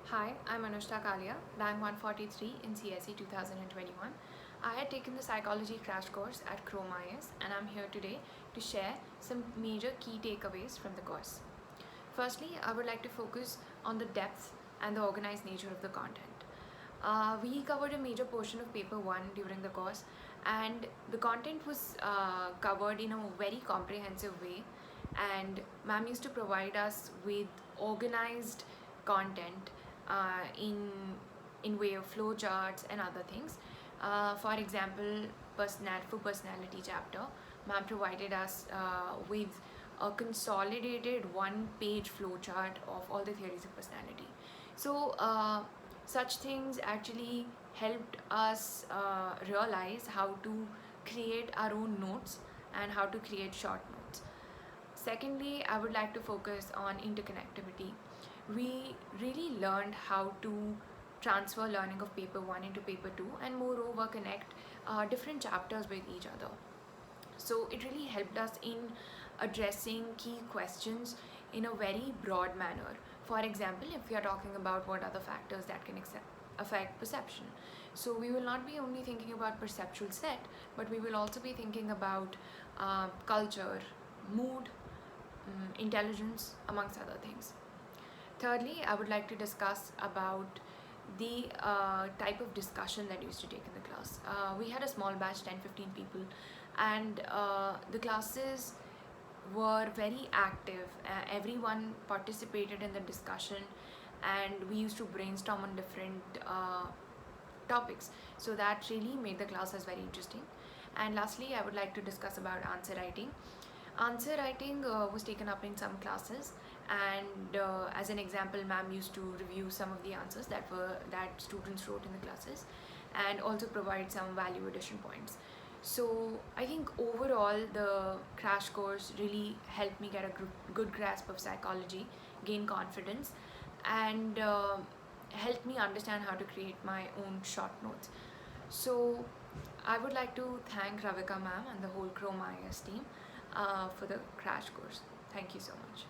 Hi, I'm Anushtha Kalia, rank 143 in CSE 2021. I had taken the psychology crash course at Chrome IS and I'm here today to share some major key takeaways from the course. Firstly, I would like to focus on the depth and the organized nature of the content. We covered a major portion of paper 1 during the course, and the content was covered in a very comprehensive way, and ma'am used to provide us with organized content in way of flow charts and other things. For example, for personality chapter, ma'am provided us with a consolidated one-page flowchart of all the theories of personality. So such things actually helped us realize how to create our own notes and how to create short notes. Secondly, I would like to focus on interconnectivity. We really learned how to transfer learning of paper 1 into paper 2 and moreover connect different chapters with each other. So it really helped us in addressing key questions in a very broad manner. For example, if we are talking about what are the factors that can affect perception. So we will not be only thinking about perceptual set, but we will also be thinking about culture, mood, intelligence, amongst other things. Thirdly, I would like to discuss about the type of discussion that used to take in the class. We had a small batch, 10-15 people, and the classes were very active. Everyone participated in the discussion and we used to brainstorm on different topics. So that really made the classes very interesting. And lastly, I would like to discuss about answer writing. Answer writing was taken up in some classes, and as an example, ma'am used to review some of the answers that students wrote in the classes and also provide some value addition points. So I think overall the crash course really helped me get a good grasp of psychology, gain confidence, and helped me understand how to create my own short notes. So I would like to thank Ravika Ma'am and the whole Chrome IS team for the crash course. Thank you so much.